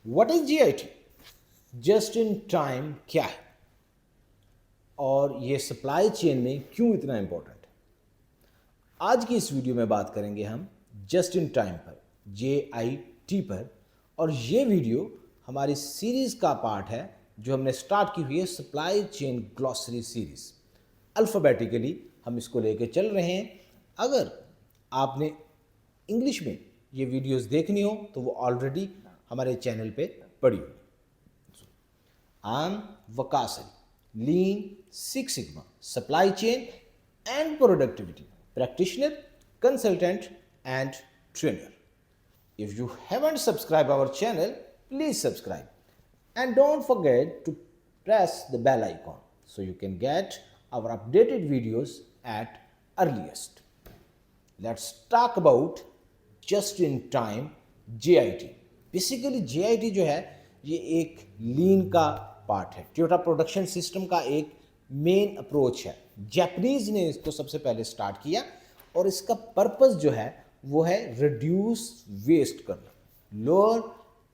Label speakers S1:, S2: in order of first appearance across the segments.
S1: What is JIT? Just in time क्या है और ये सप्लाई चेन में क्यों इतना इंपॉर्टेंट है? आज की इस वीडियो में बात करेंगे हम जस्ट इन टाइम पर, JIT पर। और ये वीडियो हमारी सीरीज का पार्ट है जो हमने स्टार्ट की हुई है, supply chain glossary series. Alphabetically हम इसको लेके चल रहे हैं। अगर आपने इंग्लिश में ये वीडियोस देखनी हो तो वो ऑलरेडी हमारे चैनल पे पड़ी हुई। I'm Vakasari, Lean Six Sigma, Supply Chain and Productivity Practitioner, Consultant and Trainer. If you haven't subscribed our channel, please subscribe. And don't forget to press the bell icon so you can get our updated videos at earliest. Let's talk about just in time JIT. Basically JIT जो है ये एक लीन का part है, Toyota production system का एक main approach है। Japanese ने इसको सबसे पहले स्टार्ट किया और इसका पर्पस जो है वो है रिड्यूस वेस्ट करना, lower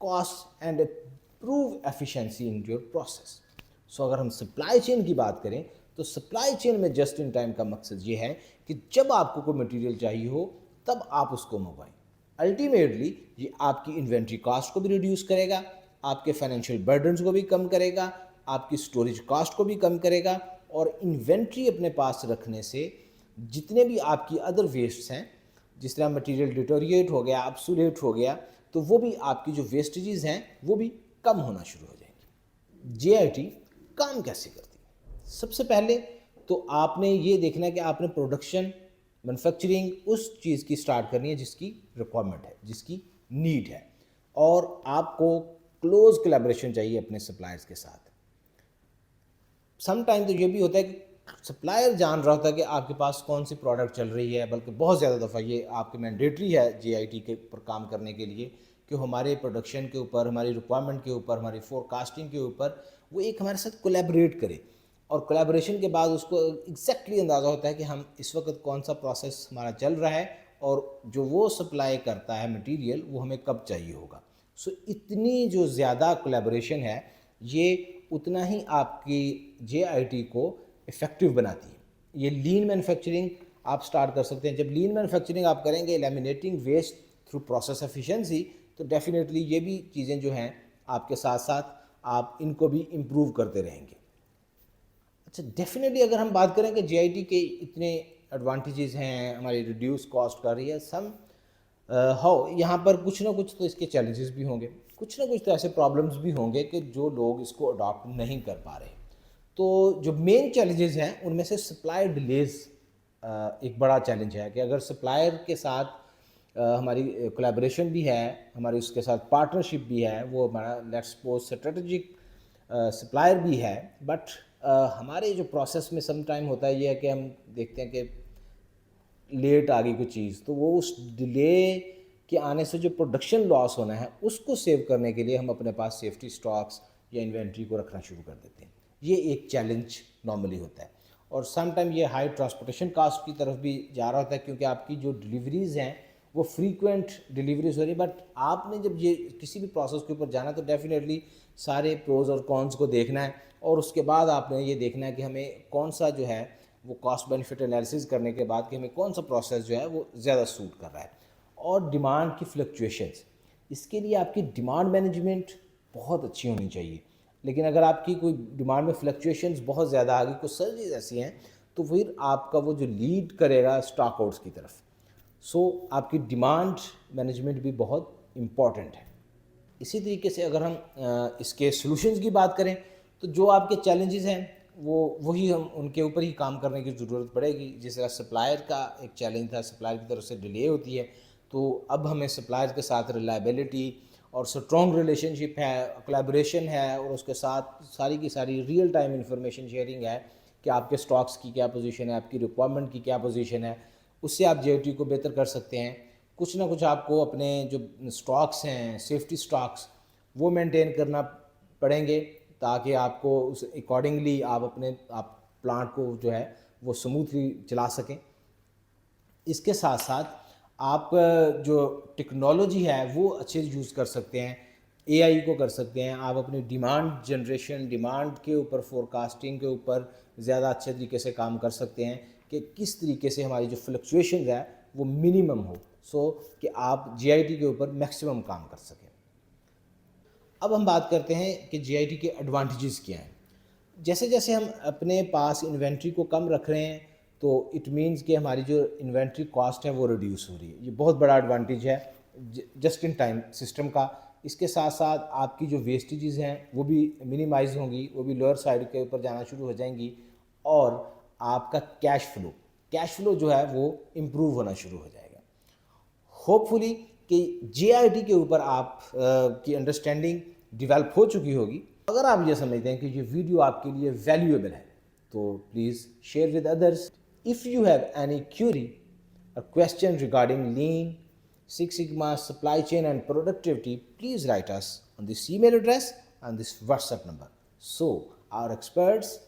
S1: cost and improve efficiency in your process. So अगर हम सप्लाई चेन की बात करें तो सप्लाई चेन में जस्ट इन टाइम का मकसद ये है कि जब आपको कोई मटेरियल चाहिए हो तब आप उसको मंगवाएं। अल्टीमेटली ये आपकी इन्वेंट्री कॉस्ट को भी रिड्यूस करेगा, आपके फाइनेंशियल बर्डन्स को भी कम करेगा, आपकी स्टोरेज कॉस्ट को भी कम करेगा। और इन्वेंट्री अपने पास रखने से जितने भी आपकी अदर वेस्ट्स हैं, जिस तरह मटेरियल डिटोरिएट हो गया, ऑब्सोलेट हो गया, तो वो भी आपकी जो वेस्टेजेस हैं वो भी कम होना शुरू हो जाएंगी। JIT काम कैसे करती है? सबसे पहले तो आपने ये देखना है कि आपने प्रोडक्शन मैन्युफैक्चरिंग उस चीज़ की स्टार्ट करनी है जिसकी रिक्वायरमेंट है, जिसकी नीड है, और आपको क्लोज कोलैबोरेशन चाहिए अपने सप्लायर्स के साथ। सम टाइम तो ये भी होता है कि सप्लायर जान रहा होता है कि आपके पास कौन सी प्रोडक्ट चल रही है, बल्कि बहुत ज़्यादा दफ़ा ये आपके मैंडेटरी है JIT के ऊपर काम करने के लिए कि हमारे प्रोडक्शन के ऊपर, हमारी रिक्वायरमेंट के ऊपर, हमारी फोरकास्टिंग के ऊपर वो एक हमारे साथ कोलैबोरेट करे। और कोलैबोरेशन के बाद उसको एग्जैक्टली अंदाज़ा होता है कि हम इस वक्त कौन सा प्रोसेस हमारा चल रहा है और जो वो सप्लाई करता है मटेरियल वो हमें कब चाहिए होगा। सो इतनी जो ज़्यादा कोलैबोरेशन है ये उतना ही आपकी JIT को इफ़ेक्टिव बनाती है। ये लीन मैन्युफैक्चरिंग आप स्टार्ट कर सकते हैं। जब लीन मैन्युफैक्चरिंग आप करेंगे, eliminating waste through process efficiency, तो डेफिनेटली ये भी चीज़ें जो हैं आपके साथ साथ आप इनको भी इम्प्रूव करते रहेंगे। अच्छा, डेफिनेटली अगर हम बात करें कि JIT के इतने एडवांटेजेस हैं, हमारी रिड्यूस कॉस्ट कर रही है, सम हाउ यहाँ पर कुछ ना कुछ तो इसके चैलेंजेस भी होंगे, कुछ ना कुछ तो ऐसे प्रॉब्लम्स भी होंगे कि जो लोग इसको अडॉप्ट नहीं कर पा रहे। तो जो मेन चैलेंजेस हैं उनमें से सप्लाई डिलेज एक बड़ा चैलेंज है कि अगर सप्लायर के साथ हमारी कोलैबोरेशन भी है, हमारी उसके साथ पार्टनरशिप भी है, वो हमारा लेट्स सपोज स्ट्रेटजिक सप्लायर भी है, बट हमारे जो प्रोसेस में सम टाइम होता है ये है कि हम देखते हैं कि लेट आ गई कोई चीज़, तो वो उस डिले के आने से जो प्रोडक्शन लॉस होना है उसको सेव करने के लिए हम अपने पास सेफ्टी स्टॉक्स या इन्वेंट्री को रखना शुरू कर देते हैं। ये एक चैलेंज नॉर्मली होता है। और सम टाइम ये हाई ट्रांसपोर्टेशन कास्ट की तरफ भी जा रहा होता है क्योंकि आपकी जो डिलीवरीज़ हैं वो फ्रीक्वेंट डिलीवरीज हो रही है। बट आपने जब ये किसी भी प्रोसेस के ऊपर जाना तो डेफिनेटली सारे प्रोज और कॉन्स को देखना है और उसके बाद आपने ये देखना है कि हमें कौन सा जो है वो कॉस्ट बेनिफिट एनालिसिस करने के बाद कि हमें कौन सा प्रोसेस जो है वो ज़्यादा सूट कर रहा है। और डिमांड की फ्लक्चुएशंस, इसके लिए आपकी डिमांड मैनेजमेंट बहुत अच्छी होनी चाहिए। लेकिन अगर आपकी कोई डिमांड में फ्लक्चुएशंस बहुत ज़्यादा आ गई, कुछ सर्विस ऐसी हैं, तो फिर आपका वो जो लीड करेगा स्टॉक आउट्स की तरफ। सो आपकी डिमांड मैनेजमेंट भी बहुत इम्पॉर्टेंट है। इसी तरीके से अगर हम इसके सॉल्यूशंस की बात करें तो जो आपके चैलेंजेस हैं वो वही हम उनके ऊपर ही काम करने की ज़रूरत पड़ेगी। जिस तरह सप्लायर का एक चैलेंज था, सप्लायर की तरफ से डिले होती है, तो अब हमें सप्लायर के साथ रिलायबिलिटी और स्ट्रॉन्ग रिलेशनशिप है, कोलैबोरेशन है, और उसके साथ सारी की सारी रियल टाइम इंफॉर्मेशन शेयरिंग है कि आपके स्टॉक्स की क्या पोजीशन है, आपकी रिक्वायरमेंट की क्या पोजीशन है। उससे आप JIT को बेहतर कर सकते हैं। कुछ ना कुछ आपको अपने जो स्टॉक्स हैं, सेफ्टी स्टॉक्स, वो मेंटेन करना पड़ेंगे ताकि आपको उस अकॉर्डिंगली आप प्लांट को जो है वो स्मूथली चला सकें। इसके साथ साथ आप जो टेक्नोलॉजी है वो अच्छे से यूज़ कर सकते हैं। एआई को कर सकते हैं, आप अपनी डिमांड जनरेशन, डिमांड के ऊपर, फोरकास्टिंग के ऊपर ज़्यादा अच्छे तरीके से काम कर सकते हैं कि किस तरीके से हमारी जो फ्लक्चुएशन है वो मिनिमम हो, सो कि आप जीआईटी के ऊपर मैक्सिमम काम कर सकें। अब हम बात करते हैं कि जीआईटी के एडवांटेजेस क्या हैं। जैसे जैसे हम अपने पास इन्वेंट्री को कम रख रहे हैं तो इट मीन्स कि हमारी जो इन्वेंट्री कॉस्ट है वो रिड्यूस हो रही है। ये बहुत बड़ा एडवांटेज है जस्ट इन टाइम सिस्टम का। इसके साथ साथ आपकी जो वेस्टेजेस हैं वो भी मिनिमाइज होंगी, वो भी लोअर साइड के ऊपर जाना शुरू हो जाएंगी, और आपका कैश फ्लो जो है वो इम्प्रूव होना शुरू हो जाएगा। होपफुली कि जेआईटी के ऊपर आप की अंडरस्टैंडिंग डेवलप हो चुकी होगी। अगर आप ये समझते हैं कि ये वीडियो आपके लिए वैल्यूएबल है तो please share with others. If you have any Curie or question regarding Lean, Six Sigma, supply chain and productivity, please write us on this email address and this WhatsApp number, so our experts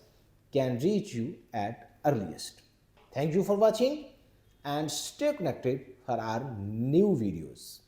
S1: can reach you at earliest. Thank you for watching and stay connected for our new videos.